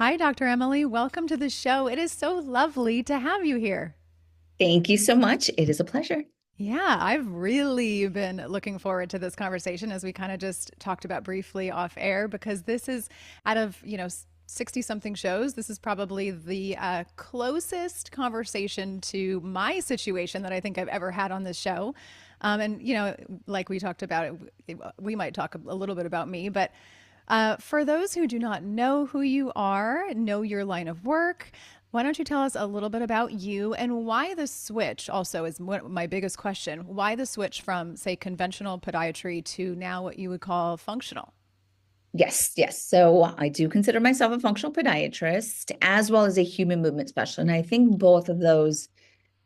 Hi, Dr. Emily. Welcome to the show. It is so lovely to have you here. Thank you so much. It is a pleasure. Yeah, I've really been looking forward to this conversation as we kind of just talked about briefly off air because this is out of, 60 something shows. This is probably the closest conversation to my situation that I think I've ever had on this show. Like we talked about, we might talk a little bit about me, but for those who do not know who you are, know your line of work, why don't you tell us a little bit about you and why the switch also is my biggest question. Why the switch from, say, conventional podiatry to now what you would call functional? Yes, yes. So I do consider myself a functional podiatrist as well as a human movement specialist. And I think both of those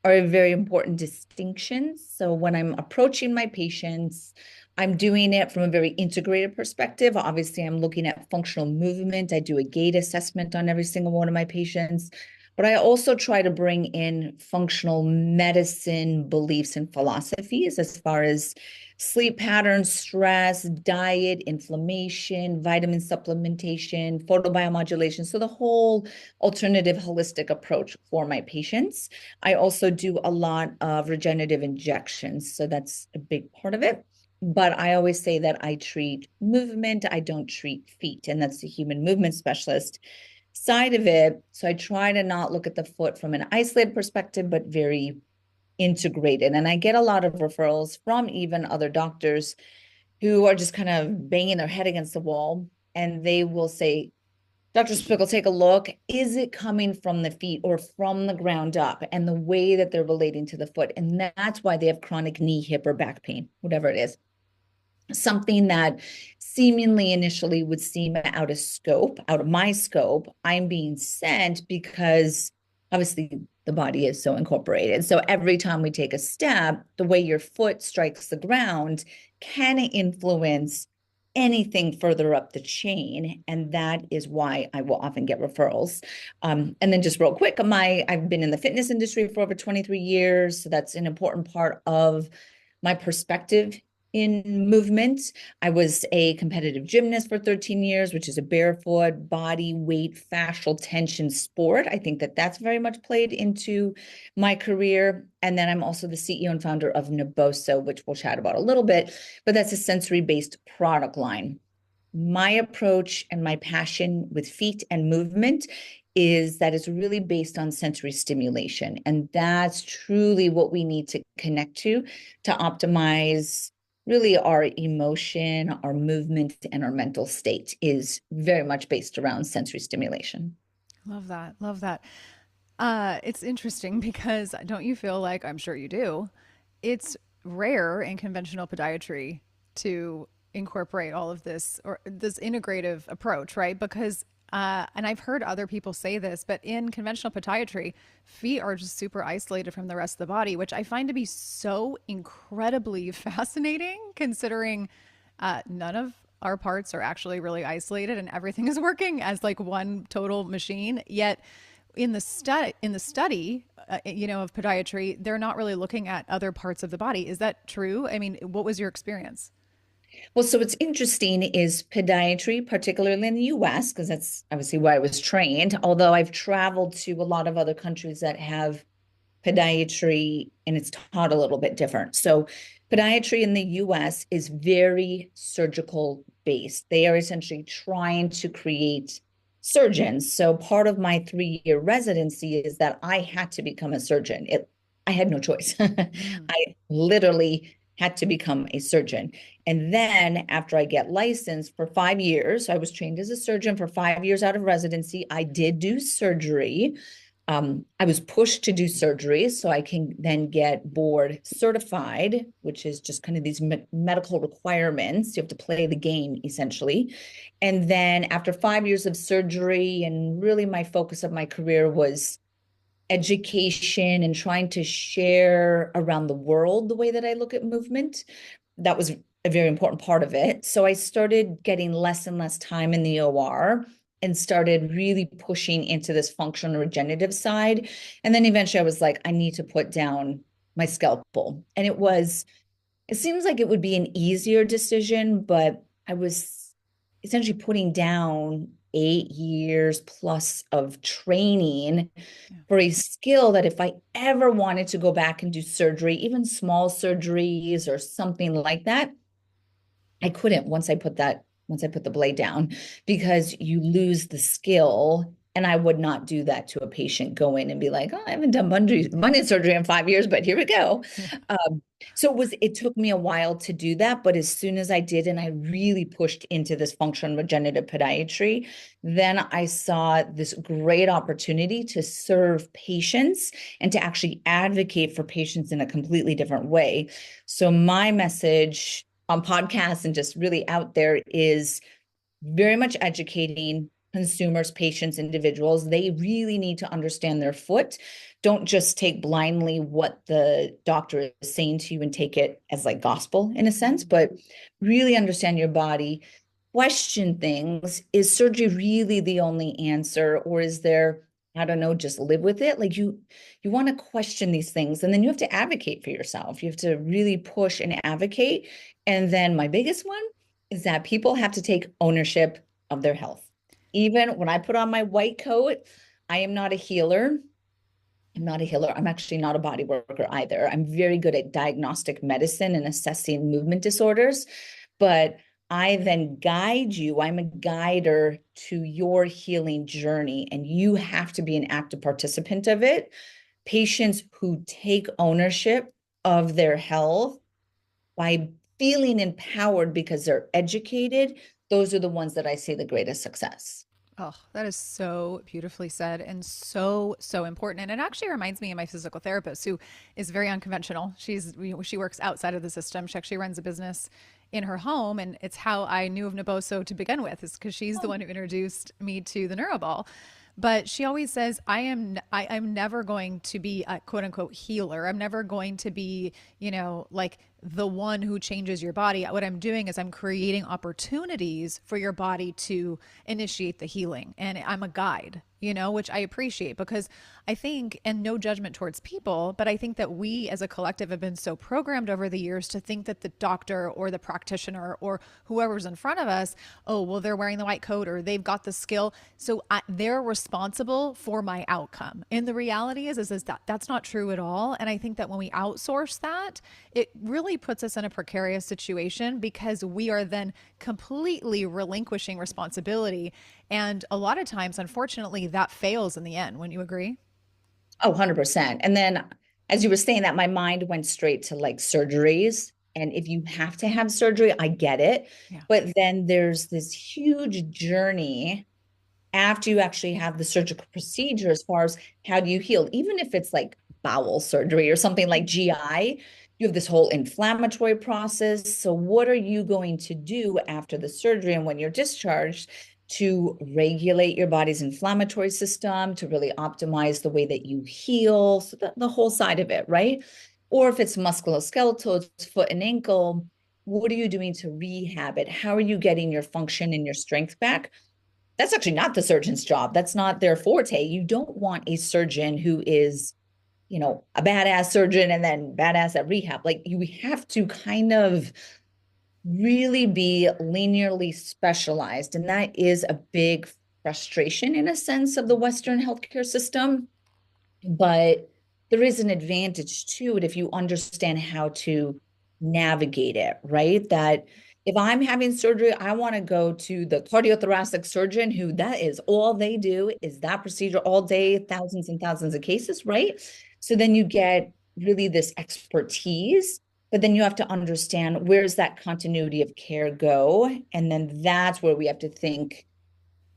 are very important distinctions. So when I'm approaching my patients, I'm doing it from a very integrated perspective. Obviously, I'm looking at functional movement. I do a gait assessment on every single one of my patients, but I also try to bring in functional medicine beliefs and philosophies as far as sleep patterns, stress, diet, inflammation, vitamin supplementation, photobiomodulation. So the whole alternative holistic approach for my patients. I also do a lot of regenerative injections. So that's a big part of it. But I always say that I treat movement, I don't treat feet. And that's the human movement specialist side of it. So I try to not look at the foot from an isolated perspective, but very integrated. And I get a lot of referrals from even other doctors who are just kind of banging their head against the wall. And they will say, Dr. Spickle, take a look. Is it coming from the feet or from the ground up and the way that they're relating to the foot? And that's why they have chronic knee, hip, or back pain, whatever it is. Something that seemingly initially would seem out of scope, out of my scope, I'm being sent because obviously the body is so incorporated. So every time we take a step, the way your foot strikes the ground can influence anything further up the chain. And that is why I will often get referrals. And then just real quick, I've been in the fitness industry for over 23 years. So that's an important part of my perspective in movement. I was a competitive gymnast for 13 years, which is a barefoot, body weight, fascial tension sport. I think that that's very much played into my career. And then I'm also the CEO and founder of Naboso, which we'll chat about a little bit, but that's a sensory-based product line. My approach and my passion with feet and movement is that it's really based on sensory stimulation. And that's truly what we need to connect to optimize really our emotion, our movement, and our mental state is very much based around sensory stimulation. Love that. Love that. It's interesting because don't you feel like, I'm sure you do, it's rare in conventional podiatry to incorporate all of this or this integrative approach, right? Because, and I've heard other people say this, but in conventional podiatry, feet are just super isolated from the rest of the body, which I find to be so incredibly fascinating considering none of our parts are actually really isolated and everything is working as like one total machine. Yet in the study of podiatry, they're not really looking at other parts of the body. Is that true? I mean, what was your experience? Well, so what's interesting is podiatry, particularly in the US, because that's obviously where I was trained, although I've traveled to a lot of other countries that have podiatry and it's taught a little bit different. So, podiatry in the US is very surgical based. They are essentially trying to create surgeons. So, part of my 3 year residency is that I had to become a surgeon. I had no choice. Mm. I literally had to become a surgeon. And then after I get licensed for 5 years, so I was trained as a surgeon for 5 years out of residency. I did do surgery. I was pushed to do surgery so I can then get board certified, which is just kind of these medical requirements. You have to play the game essentially. And then after 5 years of surgery, and really my focus of my career was education and trying to share around the world the way that I look at movement. That was a very important part of it. So I started getting less and less time in the OR and started really pushing into this functional regenerative side. And then eventually I was like, I need to put down my scalpel. And it seems like it would be an easier decision, but I was essentially putting down 8 years plus of training Yeah. for a skill that if I ever wanted to go back and do surgery, even small surgeries or something like that, I couldn't once I put the blade down because you lose the skill. And I would not do that to a patient, go in and be like, oh, I haven't done bunion surgery in 5 years, but here we go. Yeah. So it took me a while to do that. But as soon as I did, and I really pushed into this functional regenerative podiatry, then I saw this great opportunity to serve patients and to actually advocate for patients in a completely different way. So my message on podcasts and just really out there is very much educating consumers, patients, individuals. They really need to understand their foot. Don't just take blindly what the doctor is saying to you and take it as like gospel in a sense, but really understand your body. Question things. Is surgery really the only answer, or is there, I don't know, just live with it? Like you want to question these things, and then you have to advocate for yourself. You have to really push and advocate. And then my biggest one is that people have to take ownership of their health. Even when I put on my white coat, I am not a healer. I'm not a healer. I'm actually not a body worker either. I'm very good at diagnostic medicine and assessing movement disorders, but I then guide you. I'm a guider to your healing journey, and you have to be an active participant of it. Patients who take ownership of their health by feeling empowered because they're educated, those are the ones that I see the greatest success. Oh, that is so beautifully said and so, so important. And it actually reminds me of my physical therapist who is very unconventional. She works outside of the system. She actually runs a business in her home. And it's how I knew of Naboso to begin with, is because she's the one who introduced me to the Neuroball. But she always says, I'm never going to be a quote unquote healer. I'm never going to be, like the one who changes your body. What I'm doing is I'm creating opportunities for your body to initiate the healing. And I'm a guide, which I appreciate, because I think, and no judgment towards people, but I think that we as a collective have been so programmed over the years to think that the doctor or the practitioner or whoever's in front of us, oh, well, they're wearing the white coat or they've got the skill, so they're responsible for my outcome. And the reality is that that's not true at all. And I think that when we outsource that, it really puts us in a precarious situation, because we are then completely relinquishing responsibility. And a lot of times, unfortunately, that fails in the end. Wouldn't you agree? Oh, 100%. And then as you were saying that, my mind went straight to like surgeries. And if you have to have surgery, I get it. Yeah. But then there's this huge journey after you actually have the surgical procedure as far as how do you heal, even if it's like bowel surgery or something like GI, you have this whole inflammatory process. So what are you going to do after the surgery and when you're discharged to regulate your body's inflammatory system, to really optimize the way that you heal, so the whole side of it, right? Or if it's musculoskeletal, it's foot and ankle, what are you doing to rehab it? How are you getting your function and your strength back? That's actually not the surgeon's job. That's not their forte. You don't want a surgeon who is, a badass surgeon and then badass at rehab. Like, you have to kind of really be linearly specialized. And that is a big frustration in a sense of the Western healthcare system. But there is an advantage to it if you understand how to navigate it, right? That if I'm having surgery, I want to go to the cardiothoracic surgeon, who that is all they do is that procedure all day, thousands and thousands of cases, right? So then you get really this expertise, but then you have to understand, where's that continuity of care go? And then that's where we have to think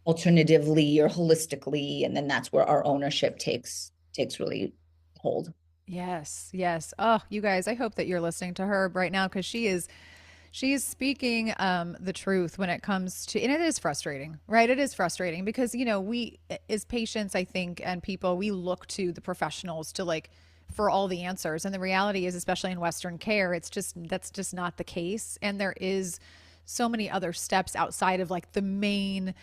alternatively or holistically. And then that's where our ownership takes really hold. Yes, yes. Oh, you guys, I hope that you're listening to her right now, because she's speaking the truth when it comes to, and it is frustrating, right? It is frustrating because, we as patients, I think, and people, we look to the professionals to like for all the answers. And the reality is, especially in Western care, that's just not the case. And there is so many other steps outside of like the main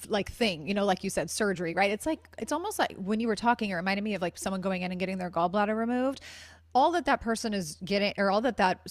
like thing, like you said, surgery, right? It's almost like when you were talking, it reminded me of like someone going in and getting their gallbladder removed. all that that person is getting, or all that that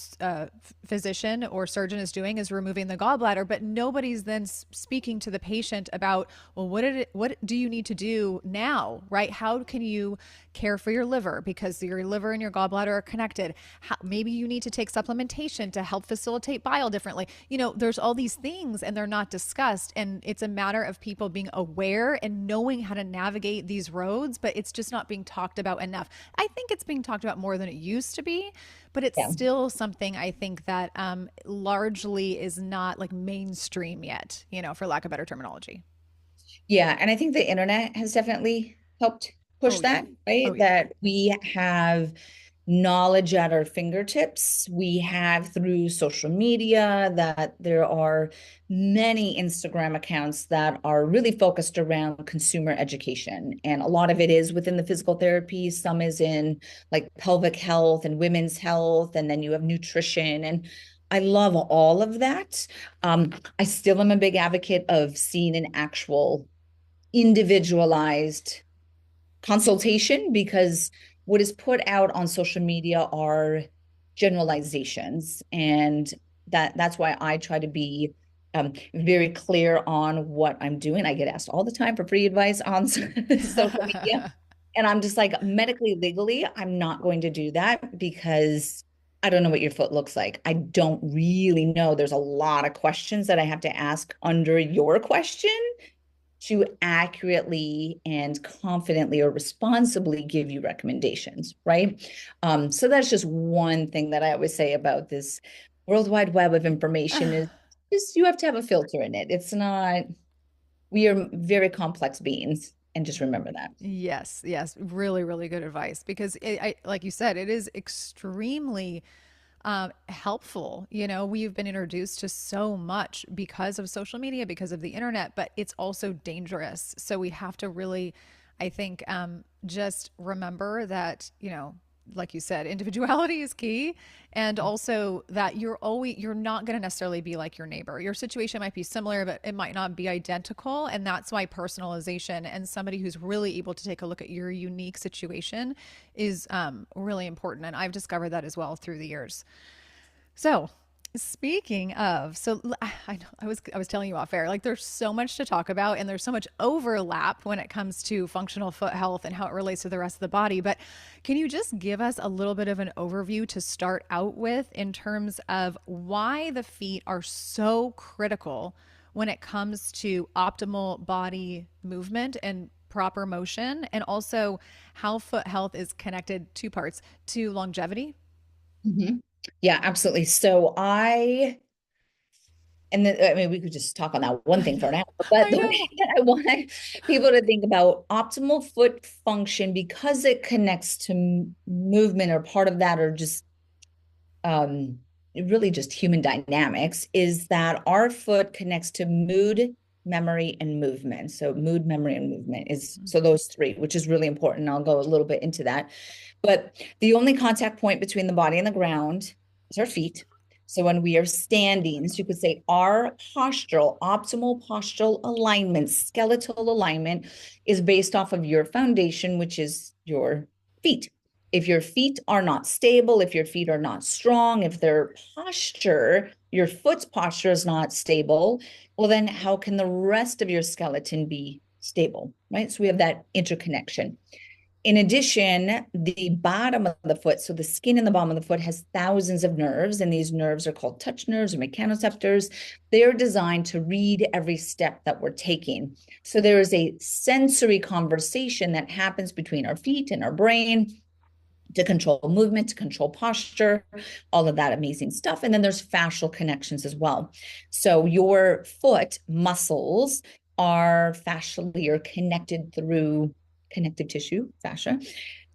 physician or surgeon is doing is removing the gallbladder, but nobody's then speaking to the patient about, well, what do you need to do now, right? How can you care for your liver, because your liver and your gallbladder are connected? Maybe you need to take supplementation to help facilitate bile differently. There's all these things and they're not discussed, and it's a matter of people being aware and knowing how to navigate these roads, but it's just not being talked about enough. I think it's being talked about more than it used to be, but it's Yeah. still something I think that largely is not like mainstream yet, for lack of better terminology. Yeah, and I think the internet has definitely helped push Oh, yeah. that, right? Oh, yeah. That we have knowledge at our fingertips. We have through social media that there are many Instagram accounts that are really focused around consumer education. And a lot of it is within the physical therapy, some is in like pelvic health and women's health, and then you have nutrition. And I love all of that. I still am a big advocate of seeing an actual individualized consultation, because what is put out on social media are generalizations, and that's why I try to be very clear on what I'm doing. I get asked all the time for free advice on social media, and I'm just like, medically, legally, I'm not going to do that because I don't know what your foot looks like. I don't really know. There's a lot of questions that I have to ask under your question to accurately and confidently or responsibly give you recommendations, right? So that's just one thing that I always say about this world wide web of information is just you have to have a filter in it. It's not, we are very complex beings, and just remember that. Yes, yes, really, really good advice, because like you said, it is extremely helpful. We've been introduced to so much because of social media, because of the internet, but it's also dangerous. So we have to really, I think, just remember that, like you said, individuality is key. And also that you're not going to necessarily be like your neighbor. Your situation might be similar, but it might not be identical. And that's why personalization and somebody who's really able to take a look at your unique situation is really important. And I've discovered that as well through the years. So, speaking of, I know I was telling you off air, like there's so much to talk about and there's so much overlap when it comes to functional foot health and how it relates to the rest of the body. But can you just give us a little bit of an overview to start out with in terms of why the feet are so critical when it comes to optimal body movement and proper motion, and also how foot health is connected, two parts, to longevity? Mhm. Yeah, absolutely. So and then, I mean, we could just talk on that one thing for an hour, but I the way know. that I want people to think about optimal foot function, because it connects to movement or part of that, or just um, really just human dynamics, is that our foot connects to mood, memory, and movement. So mood, memory, and movement is, so those three, which is really important. I'll go a little bit into that. But the only contact point between the body and the ground is our feet. So when we are standing, so you could say our postural, optimal postural alignment, skeletal alignment is based off of your foundation, which is your feet. If your feet are not stable, if your feet are not strong, if their posture, your foot's posture is not stable, well, then how can the rest of your skeleton be stable, right? So we have that interconnection. In addition, the bottom of the foot, so the skin in the bottom of the foot, has thousands of nerves, and these nerves are called touch nerves or mechanoreceptors. They're designed to read every step that we're taking. So there is a sensory conversation that happens between our feet and our brain to control movement, to control posture, all of that amazing stuff. And then there's fascial connections as well. So your foot muscles are fascially or connected through connective tissue, fascia,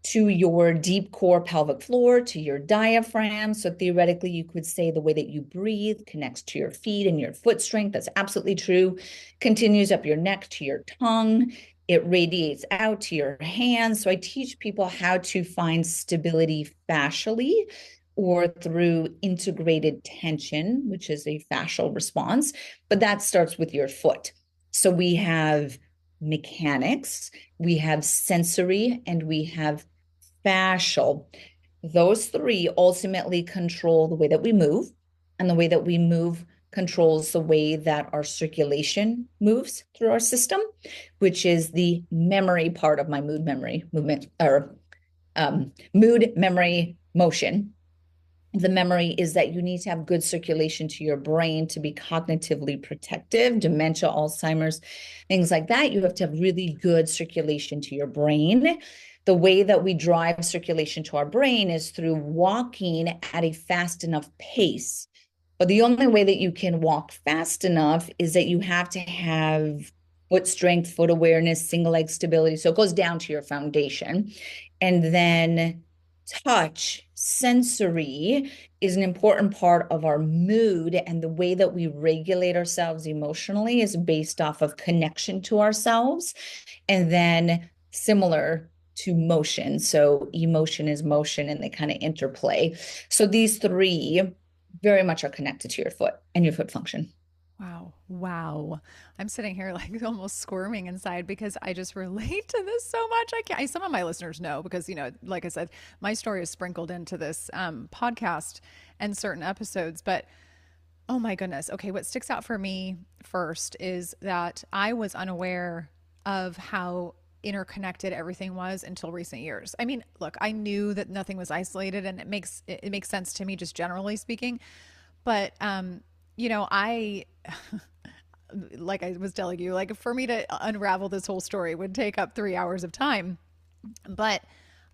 to your deep core pelvic floor, to your diaphragm. So theoretically, you could say the way that you breathe connects to your feet and your foot strength. That's absolutely true. Continues up your neck to your tongue. It radiates out to your hands. So I teach people how to find stability fascially or through integrated tension, which is a fascial response. But that starts with your foot. So we have mechanics, we have sensory, and we have fascial. Those three ultimately control the way that we move, and the way that we move controls the way that our circulation moves through our system, which is the memory part of my mood memory movement, or mood memory motion. The memory is that you need to have good circulation to your brain to be cognitively protective, dementia, Alzheimer's, things like that. You have to have really good circulation to your brain. The way that we drive circulation to our brain is through walking at a fast enough pace. But the only way that you can walk fast enough is that you have to have foot strength, foot awareness, single leg stability. So it goes down to your foundation. And then touch, sensory is an important part of our mood, and the way that we regulate ourselves emotionally is based off of connection to ourselves, and then similar to motion. So emotion is motion, and they kind of interplay. So these three very much are connected to your foot and your foot function. Wow. Wow. I'm sitting here like almost squirming inside because I just relate to this so much. Some of my listeners know because, like I said, my story is sprinkled into this podcast and certain episodes. But oh my goodness. Okay. What sticks out for me first is that I was unaware of how interconnected everything was until recent years. I mean, look, I knew that nothing was isolated, and it makes sense to me just generally speaking. But I like I was telling you, like for me to unravel this whole story would take up 3 hours of time. But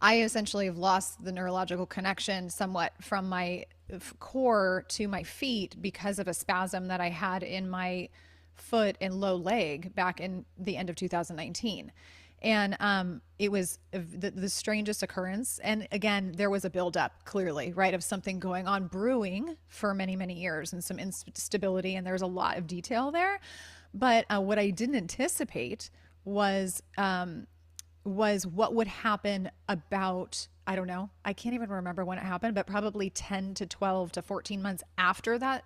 I essentially have lost the neurological connection somewhat from my core to my feet because of a spasm that I had in my foot and low leg back in the end of 2019. And it was the strangest occurrence. And again, there was a buildup, clearly, right, of something going on, brewing for many, many years, and some instability. And there's a lot of detail there. But what I didn't anticipate was what would happen about, I don't know, I can't even remember when it happened, but probably 10 to 12 to 14 months after that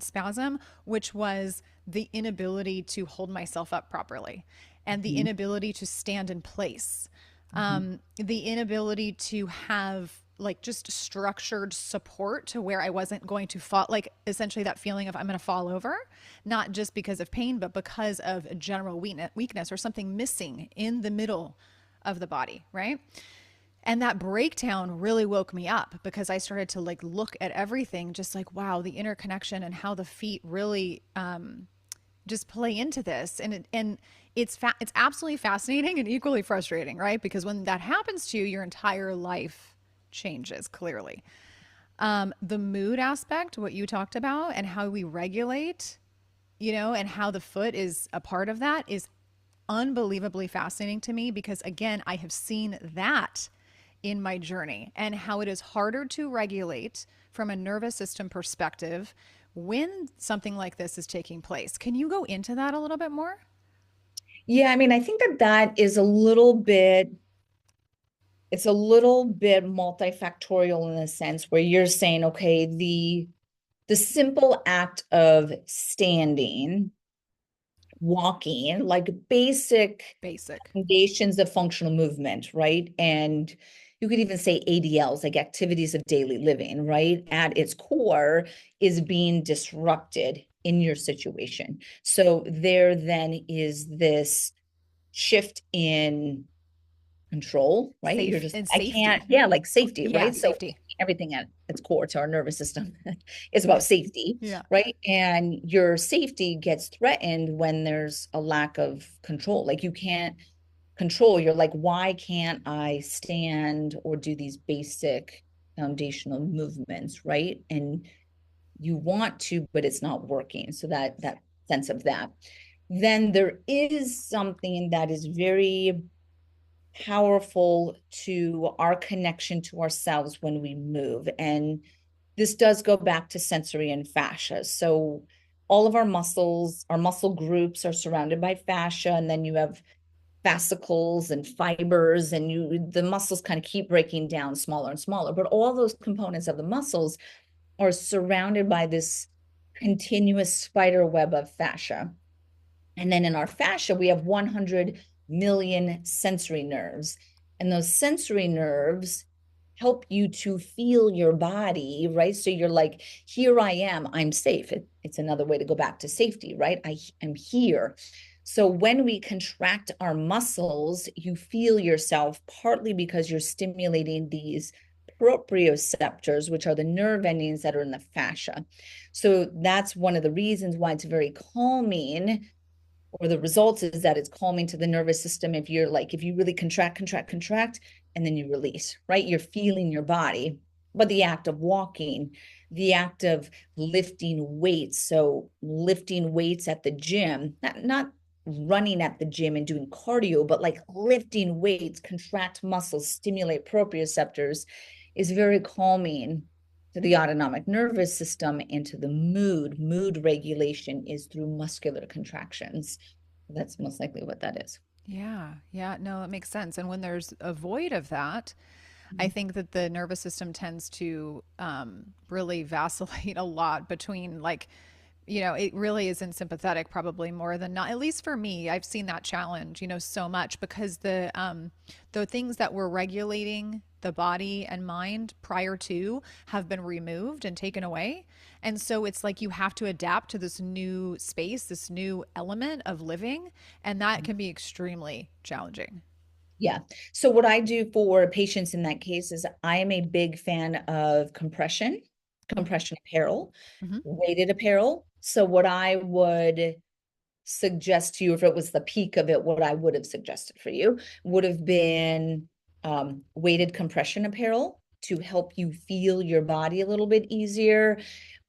spasm, which was the inability to hold myself up properly, and the Mhm. inability to stand in place, Mhm. the inability to have like just structured support to where I wasn't going to fall, like essentially that feeling of I'm going to fall over, not just because of pain, but because of a general weakness or something missing in the middle of the body, right? And that breakdown really woke me up because I started to like look at everything just like, wow, the interconnection and how the feet really just play into this. And it's absolutely fascinating and equally frustrating, right? Because when that happens to you, your entire life changes clearly. The mood aspect, what you talked about, and how we regulate, and how the foot is a part of that is unbelievably fascinating to me because, again, I have seen that in my journey and how it is harder to regulate from a nervous system perspective when something like this is taking place. Can you go into that a little bit more? Yeah, I mean, I think that that is a little bit, it's a little bit multifactorial in a sense where you're saying, okay, the simple act of standing, walking, like basic Basic. foundations of functional movement, right? And you could even say ADLs, like activities of daily living, right? At its core is being disrupted in your situation. So there then is this shift in control, right? You're Safe just, and I can't, safety. yeah, like safety, Yeah, right? So safety. everything at its core to our nervous system is about safety, Yeah. right? And your safety gets threatened when there's a lack of control. Like you can't control. You're like, why can't I stand or do these basic foundational movements, right? And you want to, but it's not working. So that sense of that. Then there is something that is very powerful to our connection to ourselves when we move. And this does go back to sensory and fascia. So all of our muscle groups are surrounded by fascia, and then you have fascicles and fibers, and the muscles kind of keep breaking down smaller and smaller. But all those components of the muscles are surrounded by this continuous spider web of fascia. And then in our fascia, we have 100 million sensory nerves. And those sensory nerves help you to feel your body, right? So you're like, here I am, I'm safe. It's another way to go back to safety, right? I am here. So when we contract our muscles, you feel yourself partly because you're stimulating these proprioceptors, which are the nerve endings that are in the fascia. So that's one of the reasons why it's very calming, or the results is that it's calming to the nervous system. If you're like, if you really contract, and then you release, right? You're feeling your body. But the act of walking, the act of lifting weights, so lifting weights at the gym, not running at the gym and doing cardio, but like lifting weights, contract muscles, stimulate proprioceptors, is very calming to the autonomic nervous system and to the mood. Mood regulation is through muscular contractions. That's most likely what that is. Yeah, yeah, no, it makes sense. And when there's a void of that, I think that the nervous system tends to really vacillate a lot between like, it really isn't sympathetic probably more than not. At least for me, I've seen that challenge, so much because the things that were regulating the body and mind prior to have been removed and taken away. And so it's like you have to adapt to this new space, this new element of living, and that can be extremely challenging. Yeah. So what I do for patients in that case is I am a big fan of compression apparel, Mm-hmm. weighted apparel. So what I would suggest to you, if it was the peak of it, what I would have suggested for you would have been weighted compression apparel to help you feel your body a little bit easier.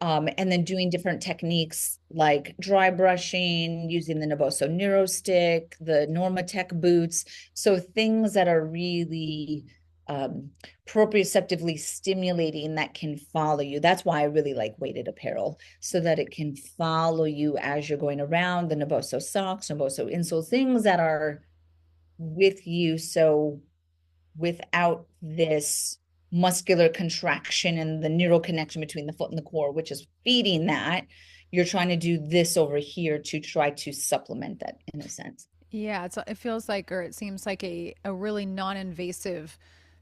And then doing different techniques like dry brushing, using the Naboso NeuroStick, the Normatec boots. So things that are really proprioceptively stimulating that can follow you. That's why I really like weighted apparel, so that it can follow you as you're going around. The Naboso socks, Naboso insoles, things that are with you. So without this muscular contraction and the neural connection between the foot and the core, which is feeding that, you're trying to do this over here to try to supplement that in a sense. Yeah, it feels like, or it seems like a really non-invasive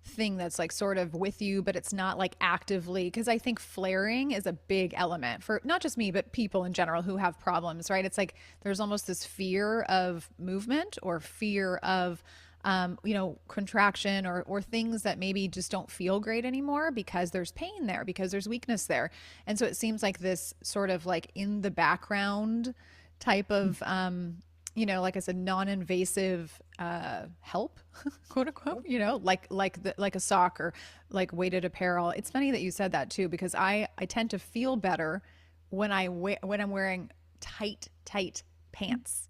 thing that's like sort of with you, but it's not like actively. Because I think flaring is a big element for not just me, but people in general who have problems, right? It's like there's almost this fear of movement or fear of, contraction or things that maybe just don't feel great anymore because there's pain there, because there's weakness there. And so it seems like this sort of like in the background type of like I said, non-invasive help, quote unquote, like a sock or like weighted apparel. It's funny that you said that too, because I tend to feel better when when I'm wearing tight pants,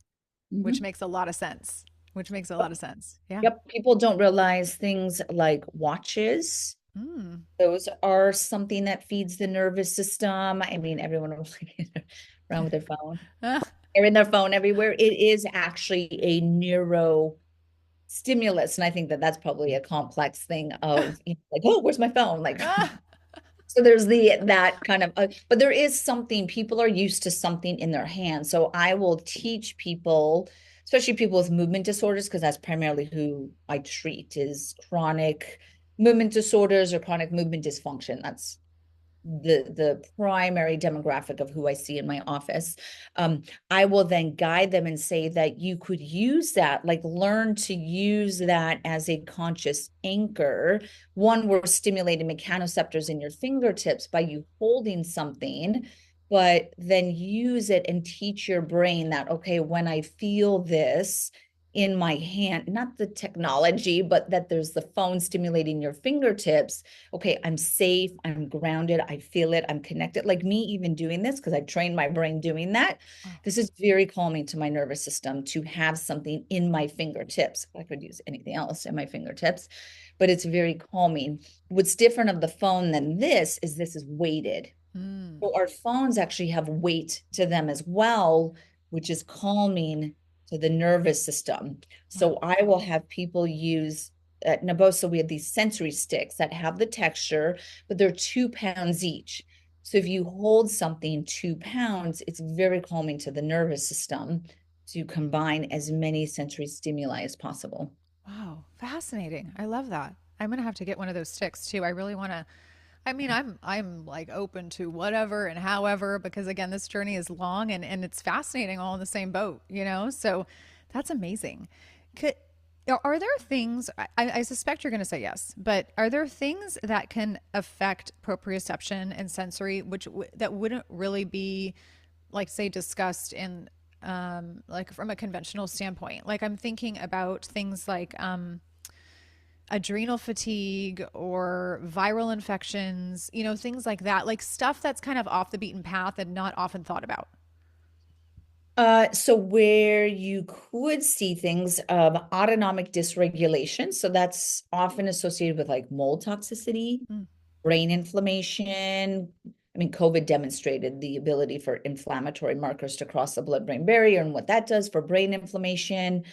which Mhm. makes a lot of sense. Which makes a lot of sense. Yeah. Yep. People don't realize things like watches. Mm. Those are something that feeds the nervous system. I mean, everyone was like around with their phone. Ah, They're in their phone everywhere. It is actually a neuro stimulus. And I think that that's probably a complex thing of, like, oh, where's my phone? Like, ah. so there's that kind of, but there is something, people are used to something in their hand. So I will teach people, especially people with movement disorders, because that's primarily who I treat, is chronic movement disorders or chronic movement dysfunction. That's the primary demographic of who I see in my office. I will then guide them and say that you could use that, like learn to use that as a conscious anchor. One, we're stimulating mechanoceptors in your fingertips by you holding something, but then use it and teach your brain that, okay, when I feel this in my hand, not the technology, but that there's the phone stimulating your fingertips, okay, I'm safe, I'm grounded, I feel it, I'm connected. Like me even doing this, because I trained my brain doing that. Oh, This is very calming to my nervous system to have something in my fingertips. I could use anything else in my fingertips, but it's very calming. What's different of the phone than this is weighted. mm. So our phones actually have weight to them as well, which is calming to the nervous system. Wow. So I will have people use at Naboso, we have these sensory sticks that have the texture, but they're 2 pounds each. So if you hold something 2 pounds, it's very calming to the nervous system to combine as many sensory stimuli as possible. Wow. Fascinating. I love that. I'm gonna have to get one of those sticks too. I really want to. I mean, I'm like open to whatever and however, because again, this journey is long and it's fascinating all in the same boat, you know? So that's amazing. Could, are there things, I suspect you're going to say yes, but are there things that can affect proprioception and sensory, that wouldn't really be like, say, discussed in, like from a conventional standpoint? Like I'm thinking about things like, adrenal fatigue or viral infections, you know, things like that, like stuff that's kind of off the beaten path and not often thought about. So where you could see things of autonomic dysregulation, so that's often associated with like mold toxicity, Mm, brain inflammation. I mean, COVID demonstrated the ability for inflammatory markers to cross the blood-brain barrier and what that does for brain inflammation.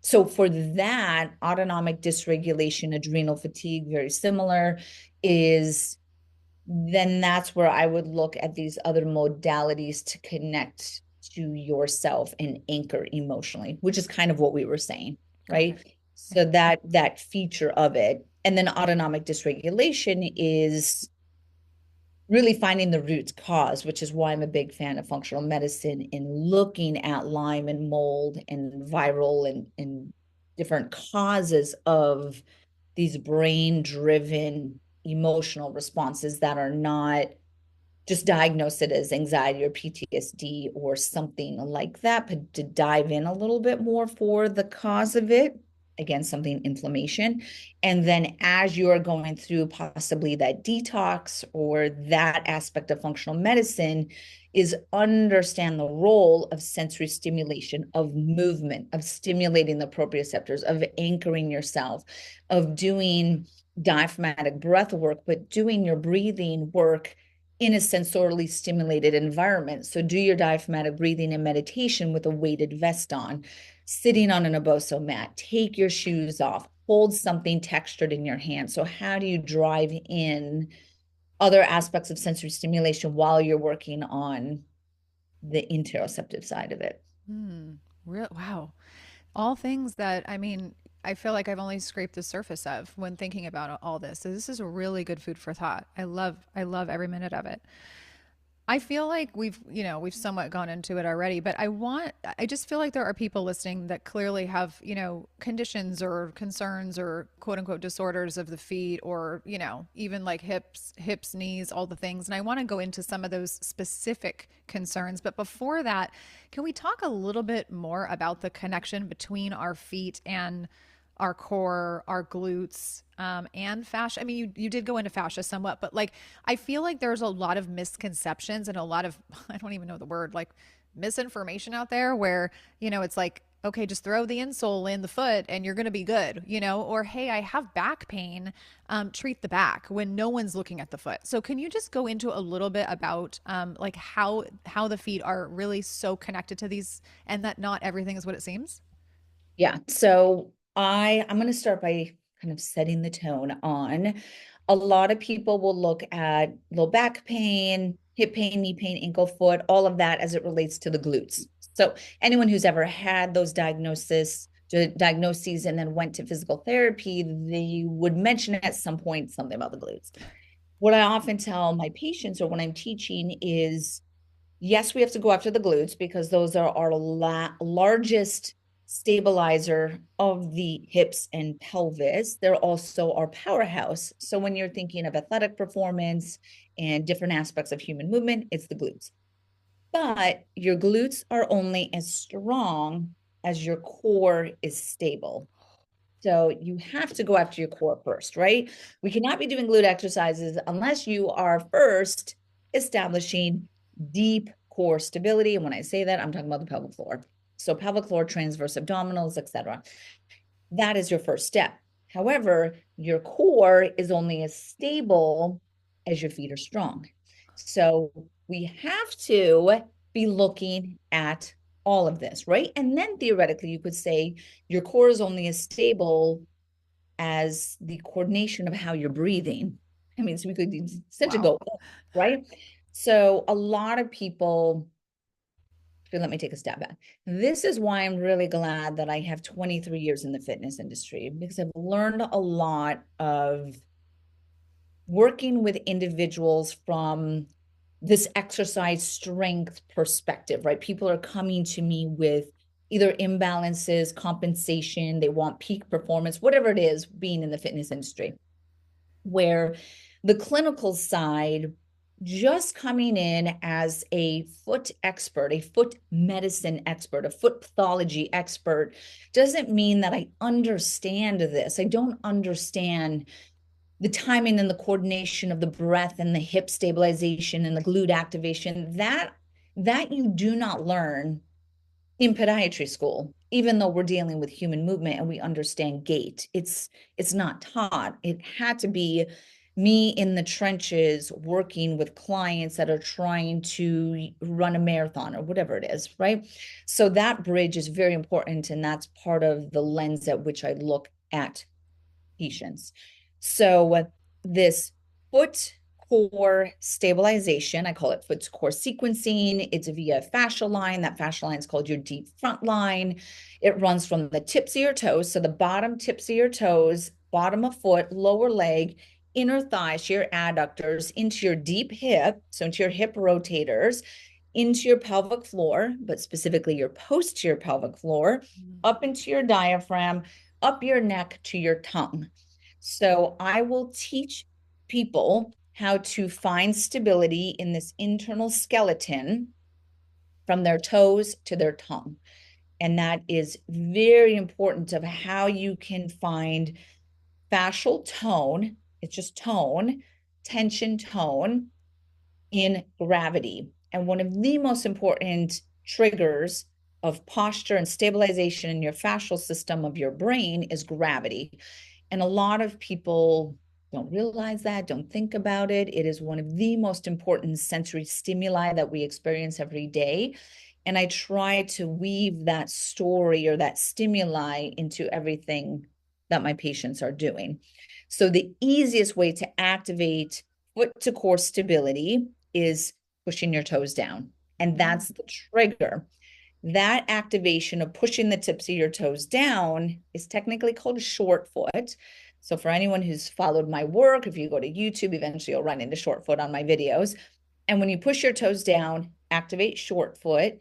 So for that, autonomic dysregulation, adrenal fatigue, very similar, is then that's where I would look at these other modalities to connect to yourself and anchor emotionally, which is kind of what we were saying, got it. right? Yeah. So that feature of it. And then autonomic dysregulation is really finding the root cause, which is why I'm a big fan of functional medicine in looking at Lyme and mold and viral and different causes of these brain driven emotional responses that are not just diagnose it as anxiety or PTSD or something like that, but to dive in a little bit more for the cause of it. Again, something inflammation. And then as you're going through possibly that detox or that aspect of functional medicine, is understand the role of sensory stimulation, of movement, of stimulating the proprioceptors, of anchoring yourself, of doing diaphragmatic breath work, but doing your breathing work in a sensorily stimulated environment. So do your diaphragmatic breathing and meditation with a weighted vest on, sitting on an Oboso mat, take your shoes off, hold something textured in your hand. So how do you drive in other aspects of sensory stimulation while you're working on the interoceptive side of it? Hmm. Real, wow. All things that, I mean, I feel like I've only scraped the surface of when thinking about all this. So this is really good food for thought. I love every minute of it. I feel like we've somewhat gone into it already, but I just feel like there are people listening that clearly have, conditions or concerns or quote unquote disorders of the feet or, even like hips, knees, all the things. And I want to go into some of those specific concerns. But before that, can we talk a little bit more about the connection between our feet and our core, our glutes, and fascia? I mean, you did go into fascia somewhat, but like, I feel like there's a lot of misconceptions and a lot of, I don't even know the word, like misinformation out there where, it's like, okay, just throw the insole in the foot and you're going to be good, or hey, I have back pain, treat the back when no one's looking at the foot. So can you just go into a little bit about like how the feet are really so connected to these and that not everything is what it seems? Yeah. So I'm going to start by kind of setting the tone on a lot of people will look at low back pain, hip pain, knee pain, ankle, foot, all of that as it relates to the glutes. So anyone who's ever had those diagnoses and then went to physical therapy, they would mention at some point something about the glutes. What I often tell my patients or when I'm teaching is yes, we have to go after the glutes because those are our largest stabilizer of the hips and pelvis. They're also our powerhouse. So when you're thinking of athletic performance and different aspects of human movement, it's the glutes. But your glutes are only as strong as your core is stable. So you have to go after your core first, right? We cannot be doing glute exercises unless you are first establishing deep core stability. And when I say that, I'm talking about the pelvic floor. So pelvic floor, transverse abdominals, etc. That is your first step. However, your core is only as stable as your feet are strong. So we have to be looking at all of this, right? And then theoretically, you could say your core is only as stable as the coordination of how you're breathing. I mean, so we could essentially Wow. go, right? So a lot of people So let me take a step back. This is why I'm really glad that I have 23 years in the fitness industry, because I've learned a lot of working with individuals from this exercise strength perspective, right? People are coming to me with either imbalances, compensation, they want peak performance, whatever it is, being in the fitness industry, where the clinical side, just coming in as a foot expert, a foot medicine expert, a foot pathology expert, doesn't mean that I understand this. I don't understand the timing and the coordination of the breath and the hip stabilization and the glute activation. That you do not learn in podiatry school, even though we're dealing with human movement and we understand gait. It's not taught. It had to be me in the trenches working with clients that are trying to run a marathon or whatever it is, right? So that bridge is very important, and that's part of the lens at which I look at patients. So this foot core stabilization, I call it foot core sequencing. It's via fascial line. That fascial line is called your deep front line. It runs from the tips of your toes, so the bottom tips of your toes, bottom of foot, lower leg, inner thighs, your adductors, into your deep hip, so into your hip rotators, into your pelvic floor, but specifically your posterior pelvic floor, up into your diaphragm, up your neck to your tongue. So I will teach people how to find stability in this internal skeleton from their toes to their tongue. And that is very important of how you can find fascial tone. It's just tone, tension tone in gravity. And one of the most important triggers of posture and stabilization in your fascial system of your brain is gravity. And a lot of people don't realize that, don't think about it. It is one of the most important sensory stimuli that we experience every day. And I try to weave that story or that stimuli into everything that my patients are doing. So the easiest way to activate foot to core stability is pushing your toes down. And that's the trigger. That activation of pushing the tips of your toes down is technically called a short foot. So for anyone who's followed my work, if you go to YouTube, eventually you'll run into short foot on my videos. And when you push your toes down, activate short foot,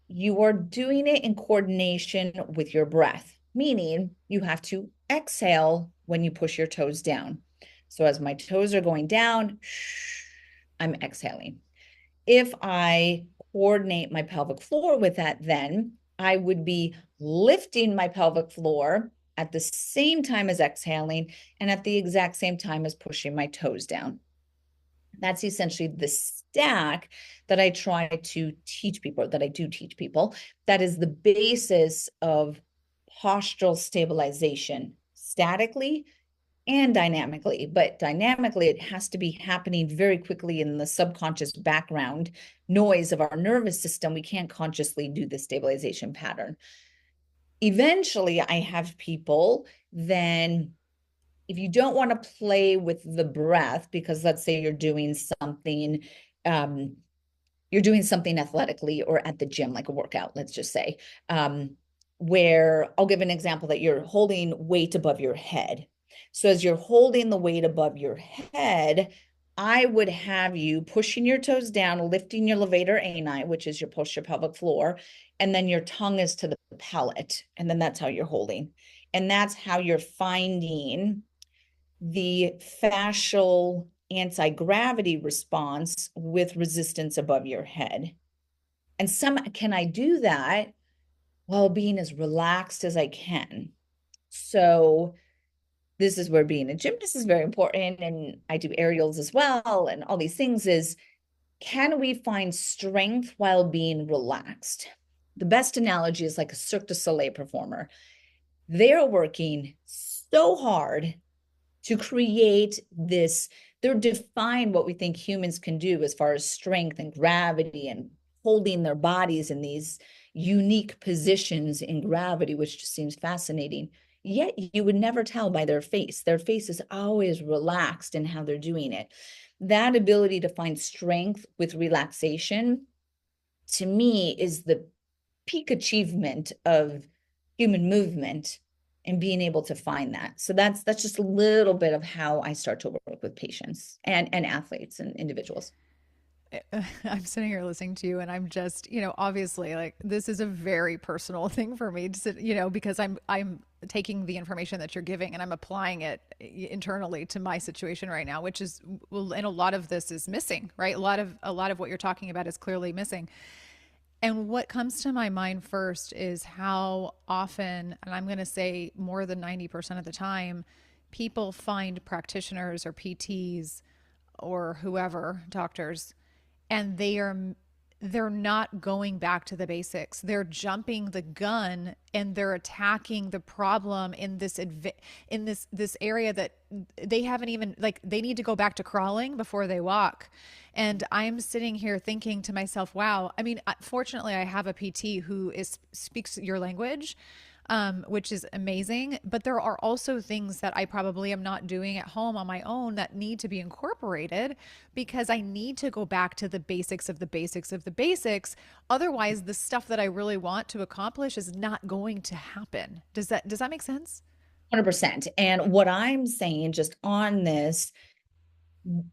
you are doing it in coordination with your breath, meaning you have to exhale when you push your toes down. So as my toes are going down, I'm exhaling. If I coordinate my pelvic floor with that, then I would be lifting my pelvic floor at the same time as exhaling and at the exact same time as pushing my toes down. That's essentially the stack that I try to teach people, that I do teach people. That is the basis of postural stabilization, statically and dynamically. But dynamically, it has to be happening very quickly in the subconscious background noise of our nervous system. We can't consciously do the stabilization pattern. Eventually, I have people then, if you don't want to play with the breath, because let's say you're doing something athletically or at the gym, like a workout, let's just say, where I'll give an example that you're holding weight above your head. So as you're holding the weight above your head, I would have you pushing your toes down, lifting your levator ani, which is your posterior pelvic floor, and then your tongue is to the palate. And then that's how you're holding. And that's how you're finding the fascial anti-gravity response with resistance above your head. And can I do that while being as relaxed as I can? So this is where being a gymnast is very important, and I do aerials as well, and all these things is, can we find strength while being relaxed? The best analogy is like a Cirque du Soleil performer. They're working so hard to create this, they're define what we think humans can do as far as strength and gravity and holding their bodies in these unique positions in gravity, which just seems fascinating. Yet you would never tell by their face. Their face is always relaxed in how they're doing it. That ability to find strength with relaxation to me is the peak achievement of human movement and being able to find that. So that's just a little bit of how I start to work with patients and athletes and individuals. I'm sitting here listening to you and I'm just, obviously like this is a very personal thing for me to sit, because I'm taking the information that you're giving and I'm applying it internally to my situation right now, which is well, and a lot of this is missing, right? A lot of what you're talking about is clearly missing. And what comes to my mind first is how often, and I'm going to say more than 90% of the time, people find practitioners or PTs or whoever, doctors, and they're not going back to the basics. They're jumping the gun and they're attacking the problem in this area that they haven't even like they need to go back to crawling before they walk. And I'm sitting here thinking to myself, wow, I mean, fortunately I have a PT who speaks your language, which is amazing. But there are also things that I probably am not doing at home on my own that need to be incorporated because I need to go back to the basics of the basics of the basics. Otherwise, the stuff that I really want to accomplish is not going to happen. Does that make sense? 100%. And what I'm saying just on this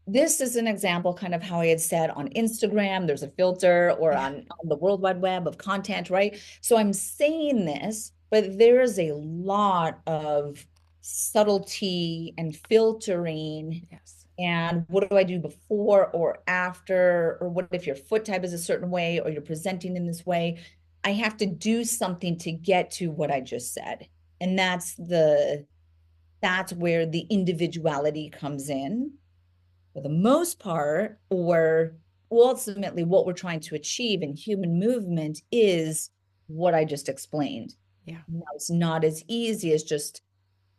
is an example kind of how I had said on Instagram, there's a filter, or Yeah. on the World Wide Web of content, right? So I'm saying this, but there is a lot of subtlety and filtering. Yes. And what do I do before or after? Or what if your foot type is a certain way or you're presenting in this way? I have to do something to get to what I just said. And that's where the individuality comes in for the most part, or ultimately what we're trying to achieve in human movement is what I just explained. Yeah. Now, it's not as easy as just,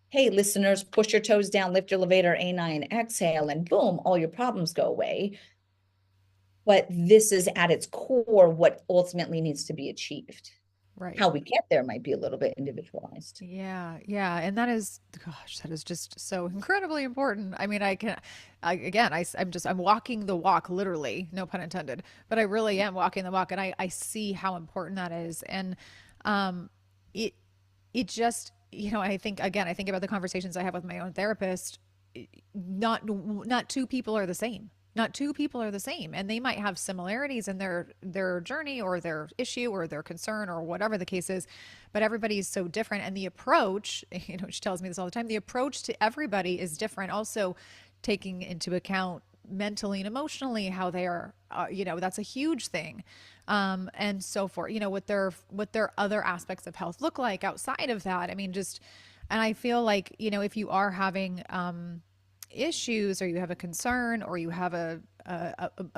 hey, listeners, push your toes down, lift your levator, A9, exhale, and boom, all your problems go away. But this is at its core what ultimately needs to be achieved. Right. How we get there might be a little bit individualized. Yeah, yeah, and that is, gosh, that is just so incredibly important. I mean, again, I'm walking the walk, literally, no pun intended, but I really am walking the walk, and I see how important that is, and um, it, it just, I think about the conversations I have with my own therapist. Not two people are the same. Not two people are the same, and they might have similarities in their journey or their issue or their concern or whatever the case is, but everybody is so different. And the approach, she tells me this all the time, the approach to everybody is different. Also, taking into account mentally and emotionally how they are, that's a huge thing, and so forth. What their other aspects of health look like outside of that. I mean, just, and I feel like if you are having issues or you have a concern or you have a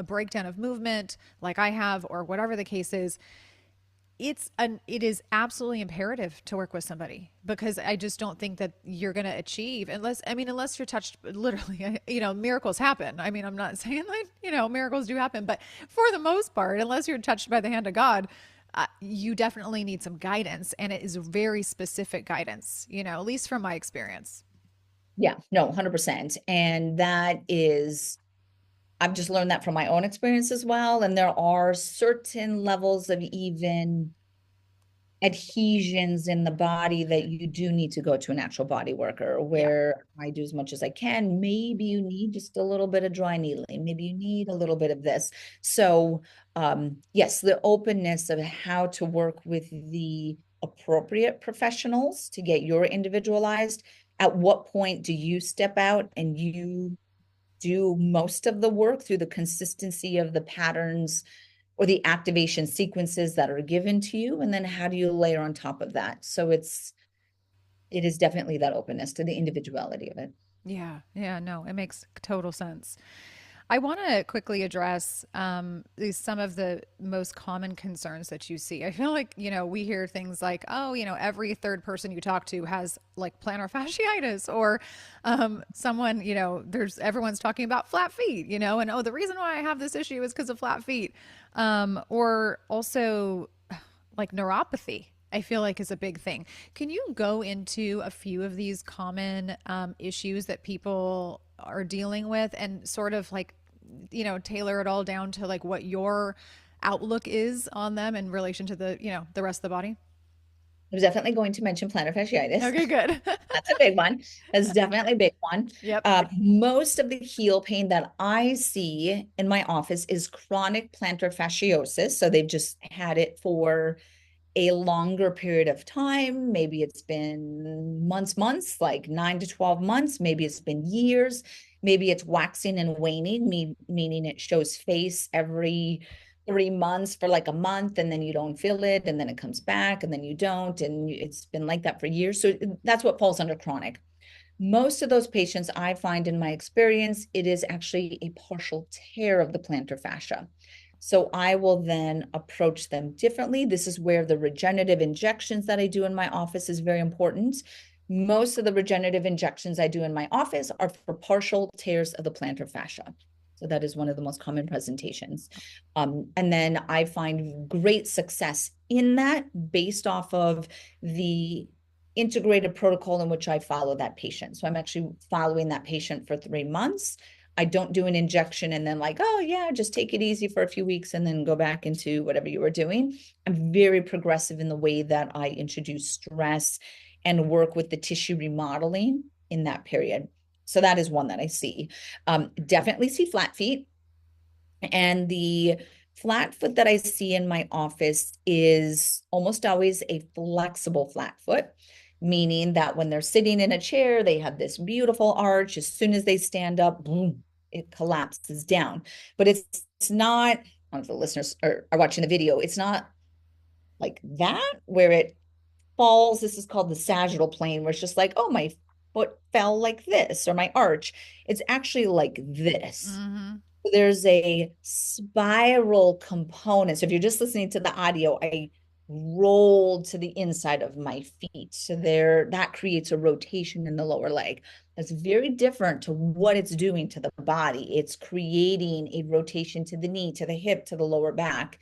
breakdown of movement like I have or whatever the case is, it is absolutely imperative to work with somebody because I just don't think that you're going to achieve unless you're touched literally, miracles happen. I mean, I'm not saying like, miracles do happen, but for the most part, unless you're touched by the hand of God, you definitely need some guidance, and it is very specific guidance, at least from my experience. Yeah, no, 100%. And I've just learned that from my own experience as well. And there are certain levels of even adhesions in the body that you do need to go to a natural body worker, Yeah. where I do as much as I can. Maybe you need just a little bit of dry needling. Maybe you need a little bit of this. So, yes, the openness of how to work with the appropriate professionals to get your individualized. At what point do you step out and you do most of the work through the consistency of the patterns or the activation sequences that are given to you? And then how do you layer on top of that? So it is definitely that openness to the individuality of it. Yeah. Yeah. No, it makes total sense. I want to quickly address some of the most common concerns that you see. I feel like, we hear things like, oh, every third person you talk to has like plantar fasciitis, or someone, everyone's talking about flat feet, and oh, the reason why I have this issue is because of flat feet. Or also like neuropathy. I feel like is a big thing. Can you go into a few of these common issues that people are dealing with and sort of like, tailor it all down to like what your outlook is on them in relation to the, the rest of the body? I was definitely going to mention plantar fasciitis. Okay, good. That's a big one. That's definitely a big one. Yep. Most of the heel pain that I see in my office is chronic plantar fasciosis. So they've just had it for a longer period of time. Maybe it's been months, like 9 to 12 months. Maybe it's been years. Maybe it's waxing and waning, meaning it shows face every 3 months for like a month, and then you don't feel it, and then it comes back, and then you don't. And it's been like that for years. So that's what falls under chronic. Most of those patients, I find in my experience, it is actually a partial tear of the plantar fascia. So I will then approach them differently. This is where the regenerative injections that I do in my office is very important. Most of the regenerative injections I do in my office are for partial tears of the plantar fascia. So that is one of the most common presentations. And then I find great success in that based off of the integrated protocol in which I follow that patient. So I'm actually following that patient for 3 months. I don't do an injection and then like, oh yeah, just take it easy for a few weeks and then go back into whatever you were doing. I'm very progressive in the way that I introduce stress and work with the tissue remodeling in that period. So that is one that I see. Definitely see flat feet. And the flat foot that I see in my office is almost always a flexible flat foot, meaning that when they're sitting in a chair, they have this beautiful arch. As soon as they stand up, boom, it collapses down. But it's not, I don't know if the listeners are watching the video, it's not like that where it falls. This is called the sagittal plane, where it's just like, oh, my foot fell like this, or my arch. It's actually like this. Mm-hmm. There's a spiral component. So if you're just listening to the audio, I rolled to the inside of my feet. So there, that creates a rotation in the lower leg. That's very different to what it's doing to the body. It's creating a rotation to the knee, to the hip, to the lower back.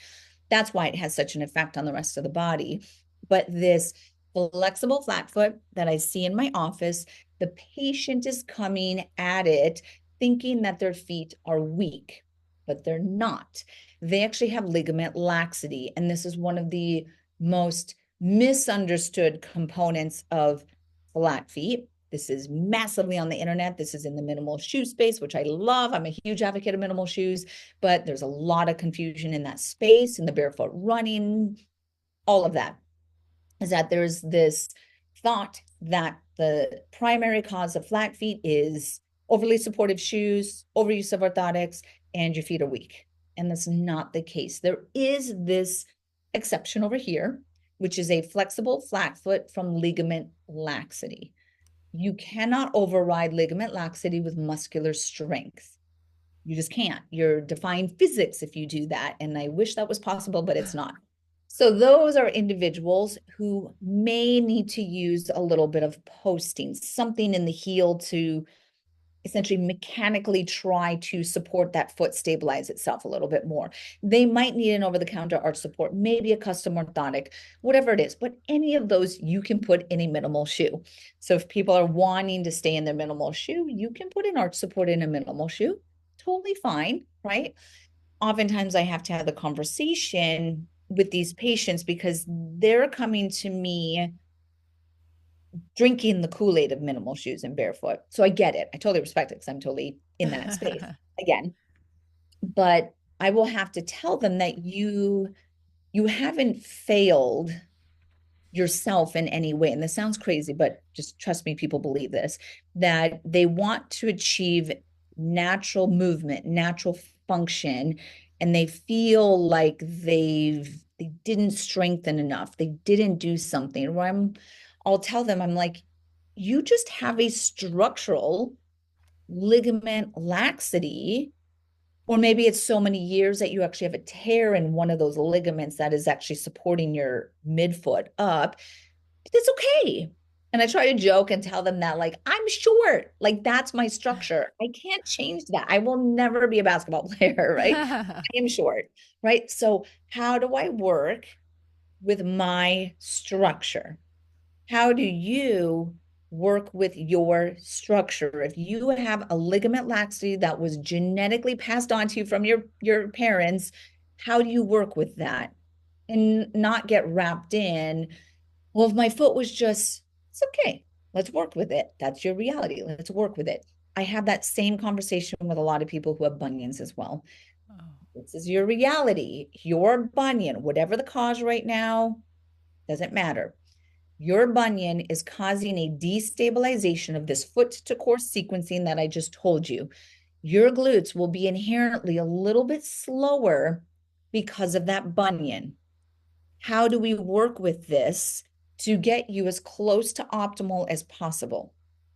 That's why it has such an effect on the rest of the body. But this flexible flat foot that I see in my office, the patient is coming at it thinking that their feet are weak, but they're not. They actually have ligament laxity. And this is one of the most misunderstood components of flat feet. This is massively on the internet. This is in the minimal shoe space, which I love. I'm a huge advocate of minimal shoes, but there's a lot of confusion in that space, in the barefoot running, all of that. Is that there's this thought that the primary cause of flat feet is overly supportive shoes, overuse of orthotics, and your feet are weak. And that's not the case. There is this exception over here, which is a flexible flat foot from ligament laxity. You cannot override ligament laxity with muscular strength. You just can't. You're defying physics if you do that. And I wish that was possible, but it's not. So those are individuals who may need to use a little bit of posting, something in the heel to essentially mechanically try to support that foot, stabilize itself a little bit more. They might need an over-the-counter arch support, maybe a custom orthotic, whatever it is. But any of those you can put in a minimal shoe. So if people are wanting to stay in their minimal shoe, you can put an arch support in a minimal shoe. Totally fine, right? Oftentimes I have to have the conversation with these patients because they're coming to me drinking the Kool-Aid of minimal shoes and barefoot. So I get it. I totally respect it because I'm totally in that space again. But I will have to tell them that you haven't failed yourself in any way. And this sounds crazy, but just trust me, people believe this, that they want to achieve natural movement, natural function, and they feel like they didn't strengthen enough. They didn't do something. Where I'll tell them, I'm like, you just have a structural ligament laxity, or maybe it's so many years that you actually have a tear in one of those ligaments that is actually supporting your midfoot up. It's okay. And I try to joke and tell them that, like, I'm short, like that's my structure. I can't change that. I will never be a basketball player, right? I am short, right? So how do I work with my structure? How do you work with your structure? If you have a ligament laxity that was genetically passed on to you from your parents, How do you work with that and not get wrapped in, well, if my foot was just, it's okay. Let's work with it. That's your reality. Let's work with it. I have that same conversation with a lot of people who have bunions as well. Oh, This is your reality. Your bunion, whatever the cause right now, doesn't matter. Your bunion is causing a destabilization of this foot to core sequencing that I just told you. Your glutes will be inherently a little bit slower because of that bunion. How do we work with this to get you as close to optimal as possible?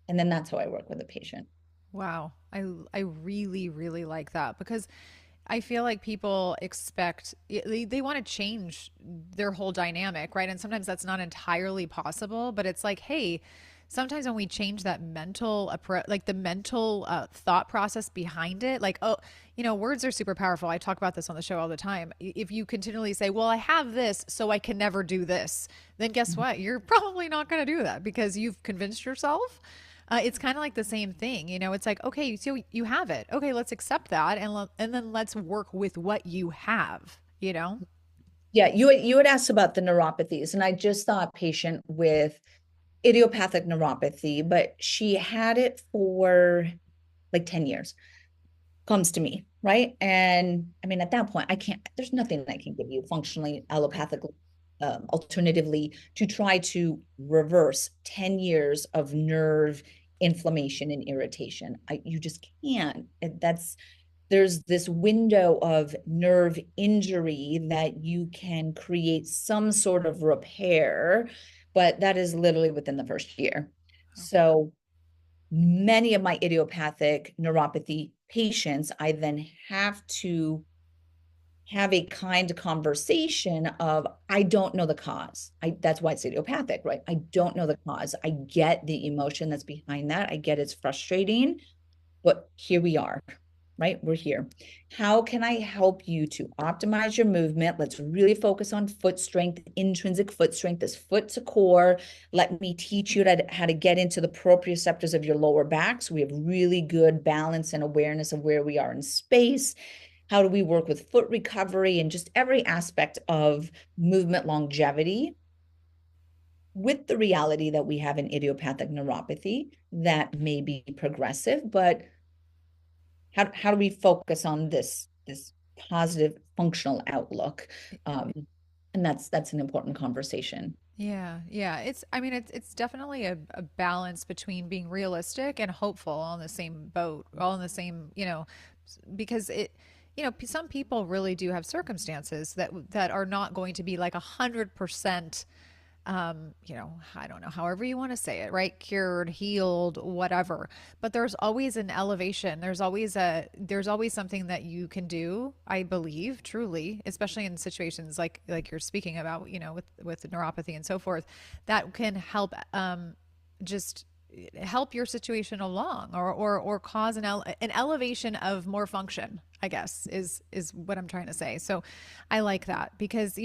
And then that's how I work with a patient. wow. I really, really like that because I feel like people expect they want to change their whole dynamic, right? And sometimes that's not entirely possible, but it's like, hey, sometimes when we change that mental approach, like the mental thought process behind it, like, oh, words are super powerful. I talk about this on the show all the time. If you continually say, well, I have this, so I can never do this, then guess what? You're probably not going to do that because you've convinced yourself. It's kind of like the same thing, it's like, okay, so you have it. Okay, let's accept that, and then let's work with what you have. Yeah, you had asked about the neuropathies, and I just saw a patient with idiopathic neuropathy, but she had it for like 10 years. Comes to me, right? And I mean, at that point, there's nothing I can give you functionally, allopathically, alternatively, to try to reverse 10 years of nerve inflammation and irritation. You just can't. There's this window of nerve injury that you can create some sort of repair, but that is literally within the first year. So many of my idiopathic neuropathy patients, I then have to have a kind conversation of, I don't know the cause. That's why it's idiopathic, right? I don't know the cause. I get the emotion that's behind that. I get it's frustrating, but here we are, right? We're here. How can I help you to optimize your movement? Let's really focus on foot strength, intrinsic foot strength, this foot to core. Let me teach you how to get into the proprioceptors of your lower back. So we have really good balance and awareness of where we are in space. How do we work with foot recovery and just every aspect of movement longevity with the reality that we have an idiopathic neuropathy that may be progressive, but how do we focus on this positive functional outlook? And that's an important conversation. Yeah, yeah. I mean, it's definitely a balance between being realistic and hopeful all in the same boat, all in the same, because some people really do have circumstances that are not going to be like 100%, I don't know, however you want to say it, right? Cured, healed, whatever. But there's always an elevation. There's always something that you can do, I believe, truly, especially in situations like you're speaking about, with neuropathy and so forth, that can help just help your situation along or cause an elevation of more function, I guess is what I'm trying to say. So I like that because,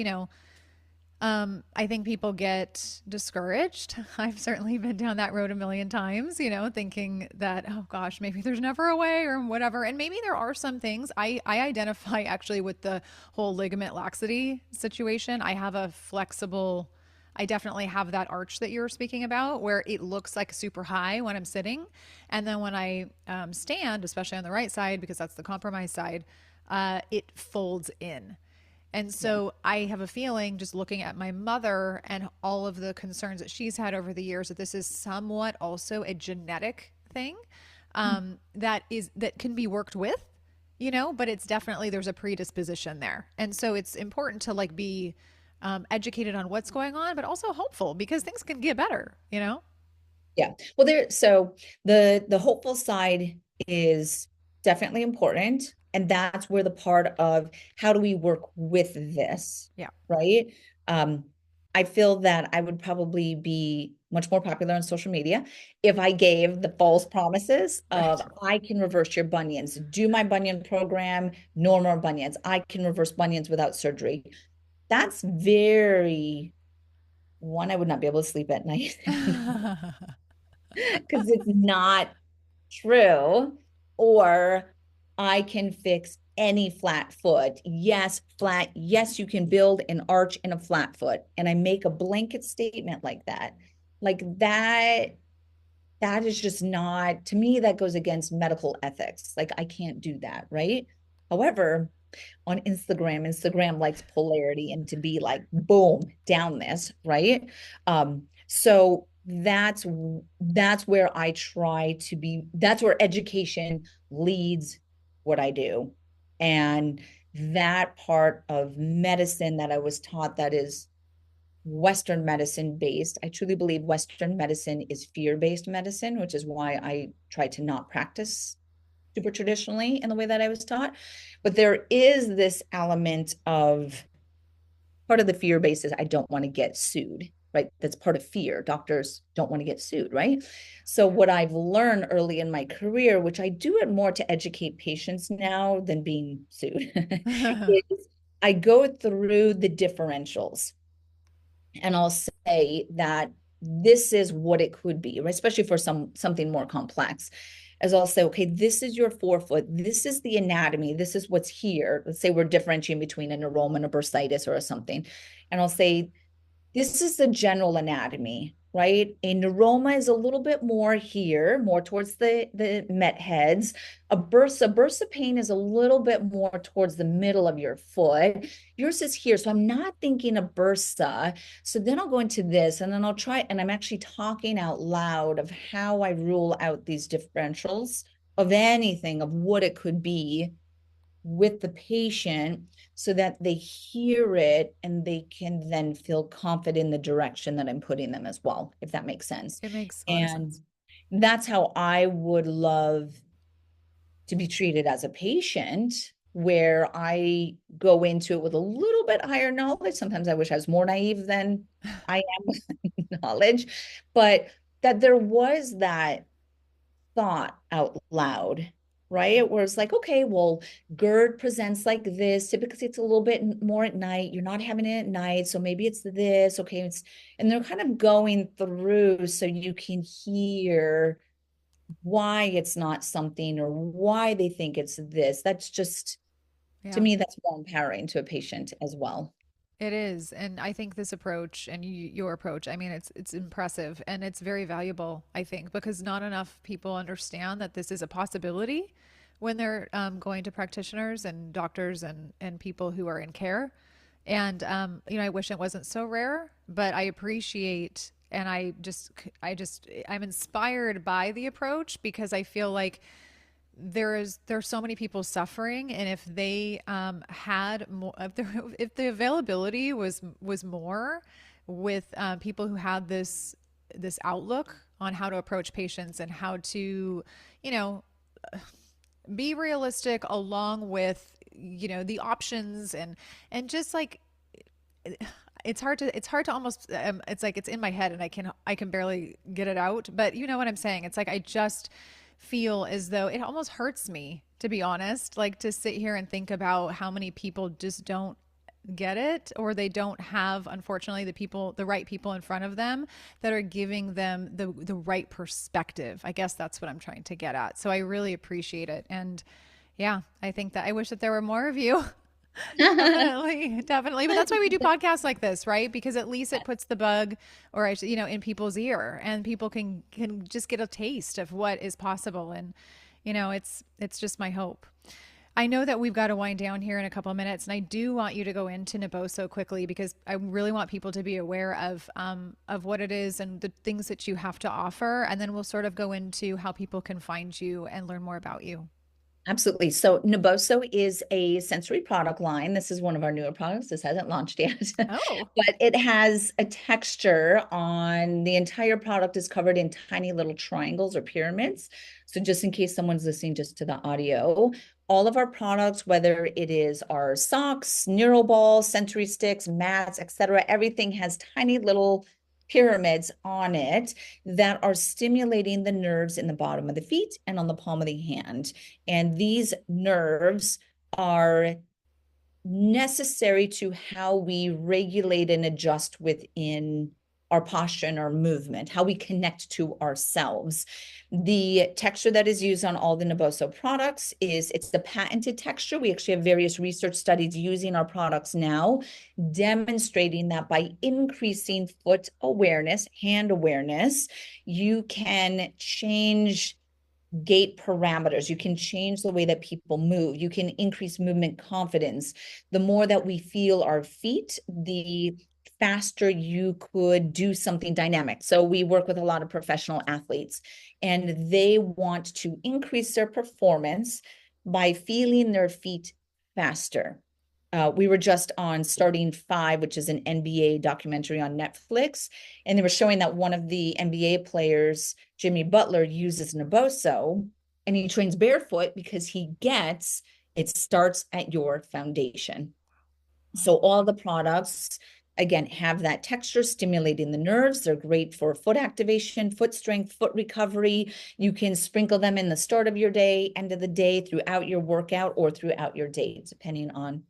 I think people get discouraged. I've certainly been down that road a million times, thinking that, oh gosh, maybe there's never a way or whatever. And maybe there are some things I identify actually with the whole ligament laxity situation. I definitely have that arch that you're speaking about where it looks like super high when I'm sitting. And then when I stand, especially on the right side, because that's the compromised side, it folds in. And so I have a feeling, just looking at my mother and all of the concerns that she's had over the years, that this is somewhat also a genetic thing, that can be worked with, but it's definitely, there's a predisposition there. And so it's important to like be educated on what's going on, but also hopeful because things can get better. Yeah. Well, so the hopeful side is definitely important. And that's where the part of how do we work with this, Yeah. right? Um, I feel that I would probably be much more popular on social media if I gave the false promises of, Right. I can reverse your bunions, do my bunion program, no more bunions. I can reverse bunions without surgery. That's one, I would not be able to sleep at night because it's not true. Or I can fix any flat foot. Yes, flat. Yes, you can build an arch in a flat foot. And I make a blanket statement like that is just not, to me, that goes against medical ethics. Like I can't do that, right? However, on Instagram likes polarity and to be like, boom, down this, right? So that's where I try to be, that's where education leads what I do. And that part of medicine that I was taught that is Western medicine based. I truly believe Western medicine is fear-based medicine, which is why I try to not practice super traditionally in the way that I was taught. But there is this element of part of the fear base is I don't want to get sued, right? That's part of fear. Doctors don't want to get sued, right? So what I've learned early in my career, which I do it more to educate patients now than being sued, is I go through the differentials and I'll say that this is what it could be, right? Especially for something more complex. As I'll say, okay, this is your forefoot. This is the anatomy. This is what's here. Let's say we're differentiating between a neuroma and a bursitis or something. And I'll say, this is the general anatomy, right? A neuroma is a little bit more here, more towards the met heads. A bursa pain is a little bit more towards the middle of your foot. Yours is here. So I'm not thinking a bursa. So then I'll go into this and then I'll try, and I'm actually talking out loud of how I rule out these differentials of anything, of what it could be with the patient so that they hear it and they can then feel confident in the direction that I'm putting them as well, if that makes sense. It makes a lot of And sense. that's how I would love to be treated as a patient, where I go into it with a little bit higher knowledge. Sometimes I wish I was more naive than I am with knowledge, but that there was that thought out loud, right? Where it's like, okay, well, GERD presents like this. Typically, it's a little bit more at night. You're not having it at night, so maybe it's this. Okay, and they're kind of going through so you can hear why it's not something or why they think it's this. That's just, to Yeah. me, that's more empowering to a patient as well. It is, and I think this approach and your approach, I mean, it's impressive and it's very valuable, I think, because not enough people understand that this is a possibility when they're going to practitioners and doctors and people who are in care. And I wish it wasn't so rare, but I appreciate and I'm inspired by the approach because I feel like there's so many people suffering, and if they had more, if the availability was more with people who had this outlook on how to approach patients and how to, you know, be realistic along with the options and just like it's hard to almost it's like it's in my head and I can barely get it out, but you know what I'm saying. It's like I just feel as though it almost hurts me, to be honest, like to sit here and think about how many people just don't get it, or they don't have, unfortunately, the right people in front of them that are giving them the right perspective. I guess that's what I'm trying to get at. So I really appreciate it. And yeah, I think that I wish that there were more of you. Definitely, definitely. But that's why we do podcasts like this, right? Because at least it puts the bug, or in people's ear, and people can just get a taste of what is possible. And it's just my hope. I know that we've got to wind down here in a couple of minutes, and I do want you to go into Naboso quickly because I really want people to be aware of what it is and the things that you have to offer, and then we'll sort of go into how people can find you and learn more about you. Absolutely. So Naboso is a sensory product line. This is one of our newer products. This hasn't launched yet, Oh, but it has a texture on the entire product is covered in tiny little triangles or pyramids. So just in case someone's listening just to the audio, all of our products, whether it is our socks, neural balls, sensory sticks, mats, etc., everything has tiny little pyramids on it that are stimulating the nerves in the bottom of the feet and on the palm of the hand. And these nerves are necessary to how we regulate and adjust within our posture and our movement, how we connect to ourselves. The texture that is used on all the Naboso products it's the patented texture. We actually have various research studies using our products now, demonstrating that by increasing foot awareness, hand awareness, you can change gait parameters. You can change the way that people move. You can increase movement confidence. The more that we feel our feet, the faster you could do something dynamic. So we work with a lot of professional athletes, and they want to increase their performance by feeling their feet faster. We were just on Starting Five, which is an NBA documentary on Netflix, and they were showing that one of the NBA players, Jimmy Butler, uses Naboso, and he trains barefoot because he gets it starts at your foundation. So all the products, again, have that texture stimulating the nerves. They're great for foot activation, foot strength, foot recovery. You can sprinkle them in the start of your day, end of the day, throughout your workout, or throughout your day, depending on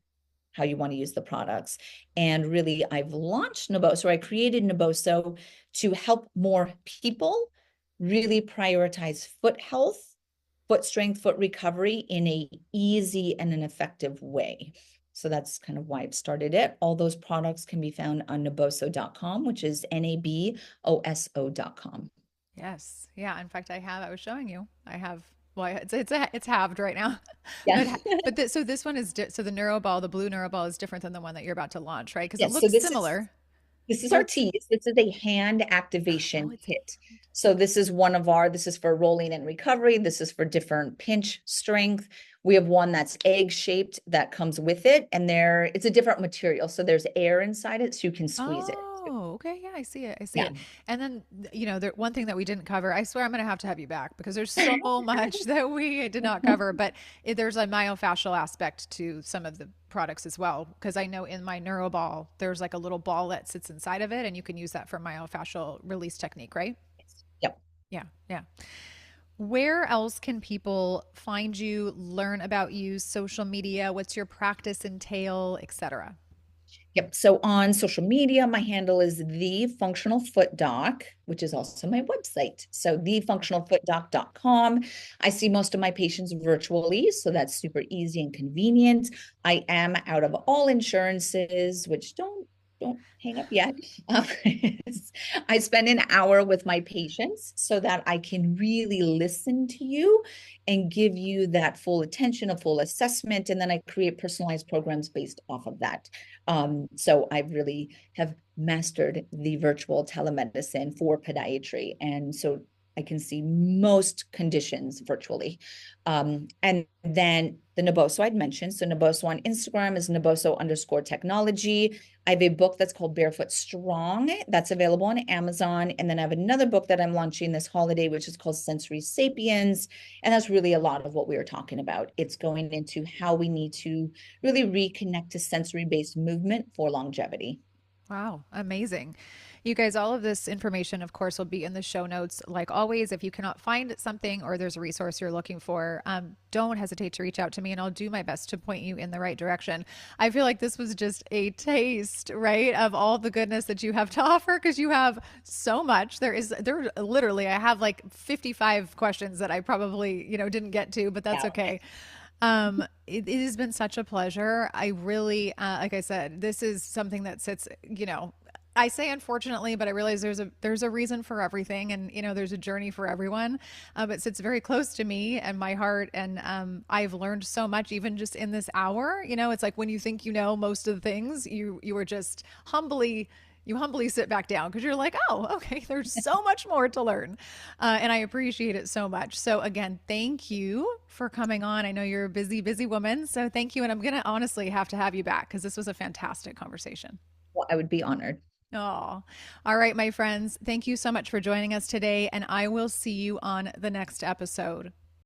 how you want to use the products. And really, I've launched Naboso, or I created Naboso to help more people really prioritize foot health, foot strength, foot recovery in a easy and an effective way. So that's kind of why I've started it. All those products can be found on naboso.com, which is naboso.com. Yes. Yeah. In fact, I was showing you. I have, well, it's halved right now. Yeah. So this one is, so the NeuroBall, the blue NeuroBall is different than the one that you're about to launch, right? Because it Yes. So looks similar. this is So our it's, tease. This is a hand oh, activation it's kit. hand. So this is one of this is for rolling and recovery. This is for different pinch strength. We have one that's egg shaped that comes with it, and it's a different material. So there's air inside it, so you can squeeze it. Oh, okay. Yeah, I see it. I see Yeah. it. And then, one thing that we didn't cover, I swear I'm going to have you back because there's so much that we did not cover, but there's a myofascial aspect to some of the products as well. Because I know in my NeuroBall, there's like a little ball that sits inside of it, and you can use that for myofascial release technique, right? Yep. Yeah. Yeah. Where else can people find you, learn about you, social media? What's your practice entail, etc.? Yep. So on social media, my handle is The Functional Foot Doc, which is also my website. So thefunctionalfootdoc.com. I see most of my patients virtually, so that's super easy and convenient. I am out of all insurances, which don't hang up yet. Um, I spend an hour with my patients so that I can really listen to you and give you that full attention, a full assessment, and then I create personalized programs based off of that. So I really have mastered the virtual telemedicine for podiatry. And so I can see most conditions virtually. And then the Naboso I'd mentioned. So Naboso on Instagram is Naboso_technology. I have a book that's called Barefoot Strong that's available on Amazon. And then I have another book that I'm launching this holiday, which is called Sensory Sapiens. And that's really a lot of what we were talking about. It's going into how we need to really reconnect to sensory-based movement for longevity. Wow, amazing. You guys, all of this information, of course, will be in the show notes. Like always, if you cannot find something or there's a resource you're looking for, don't hesitate to reach out to me and I'll do my best to point you in the right direction. I feel like this was just a taste, right, of all the goodness that you have to offer because you have so much. There literally, I have like 55 questions that I probably, didn't get to, but that's okay. It has been such a pleasure. I really, like I said, this is something that sits, I say unfortunately, but I realize there's a reason for everything, and there's a journey for everyone. It sits very close to me and my heart, and I've learned so much even just in this hour. It's like when you think you know most of the things, you are just humbly sit back down because you're like, oh, okay, there's so much more to learn. And I appreciate it so much. So again, thank you for coming on. I know you're a busy, busy woman. So thank you. And I'm going to honestly have to have you back because this was a fantastic conversation. Well, I would be honored. Oh, all right, my friends. Thank you so much for joining us today. And I will see you on the next episode.